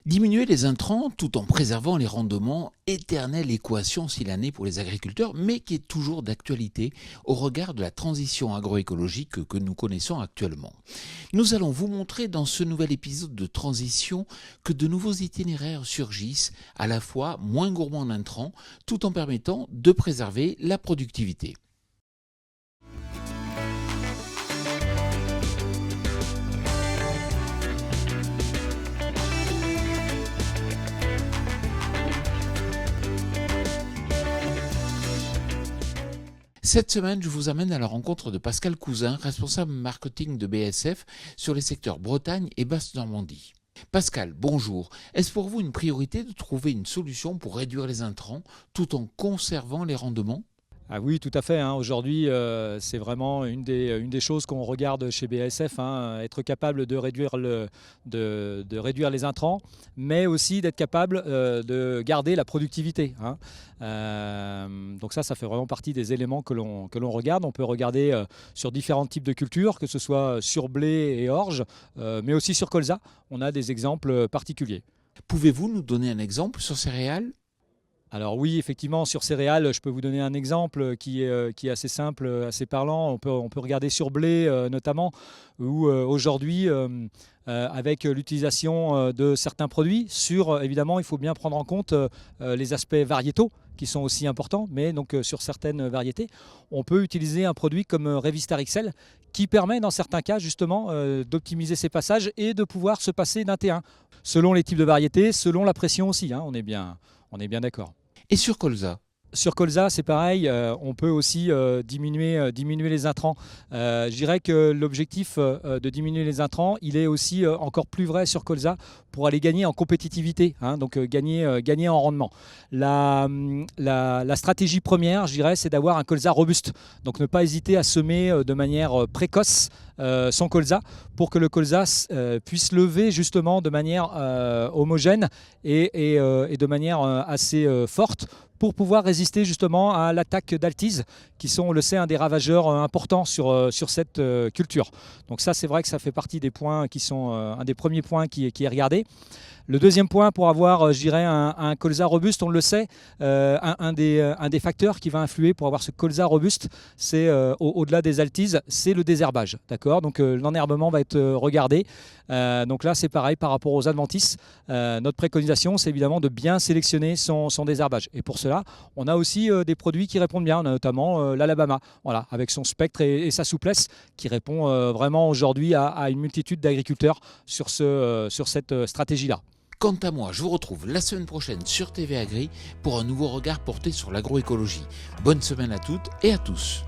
Diminuer les intrants tout en préservant les rendements, éternelle équation s'il en est pour les agriculteurs, mais qui est toujours d'actualité au regard de la transition agroécologique que nous connaissons actuellement. Nous allons vous montrer dans ce nouvel épisode de transition que de nouveaux itinéraires surgissent, à la fois moins gourmands en intrants, tout en permettant de préserver la productivité. Cette semaine, je vous amène à la rencontre de Pascal Cousin, responsable marketing de BASF sur les secteurs Bretagne et Basse-Normandie. Pascal, bonjour. Est-ce pour vous une priorité de trouver une solution pour réduire les intrants tout en conservant les rendements ? Ah oui, tout à fait. Aujourd'hui, c'est vraiment une des choses qu'on regarde chez BASF, être capable de réduire les intrants, mais aussi d'être capable de garder la productivité. Donc ça fait vraiment partie des éléments que l'on regarde. On peut regarder sur différents types de cultures, que ce soit sur blé et orge, mais aussi sur colza. On a des exemples particuliers. Pouvez-vous nous donner un exemple sur céréales ? Alors oui, effectivement, sur céréales, je peux vous donner un exemple qui est assez simple, assez parlant. On peut regarder sur blé notamment, où aujourd'hui, avec l'utilisation de certains produits, évidemment, il faut bien prendre en compte les aspects variétaux qui sont aussi importants, mais donc sur certaines variétés, on peut utiliser un produit comme Revistar XL qui permet dans certains cas justement d'optimiser ces passages et de pouvoir se passer d'un T1, selon les types de variétés, selon la pression aussi, on est bien d'accord. Et sur colza ? Sur colza, c'est pareil, on peut aussi diminuer les intrants. Je dirais que l'objectif de diminuer les intrants, il est aussi encore plus vrai sur colza pour aller gagner en compétitivité, donc gagner en rendement. La stratégie première, je dirais, c'est d'avoir un colza robuste. Donc ne pas hésiter à semer de manière précoce son colza pour que le colza puisse lever justement de manière homogène et de manière assez forte pour pouvoir résister justement à l'attaque d'altise, qui sont, on le sait, un des ravageurs importants sur cette culture. Donc ça, c'est vrai que ça fait partie des points qui sont un des premiers points qui est regardé. Le deuxième point pour avoir, je dirais, un colza robuste, on le sait, un des facteurs qui va influer pour avoir ce colza robuste, c'est au-delà des altises, c'est le désherbage. D'accord ? Donc l'enherbement va être regardé. Donc là, c'est pareil par rapport aux adventices. Notre préconisation, c'est évidemment de bien sélectionner son désherbage. Et pour cela, on a aussi des produits qui répondent bien. On a notamment l'Alabama, voilà, avec son spectre et sa souplesse, qui répond vraiment aujourd'hui à une multitude d'agriculteurs sur cette stratégie-là. Quant à moi, je vous retrouve la semaine prochaine sur TV Agri pour un nouveau regard porté sur l'agroécologie. Bonne semaine à toutes et à tous.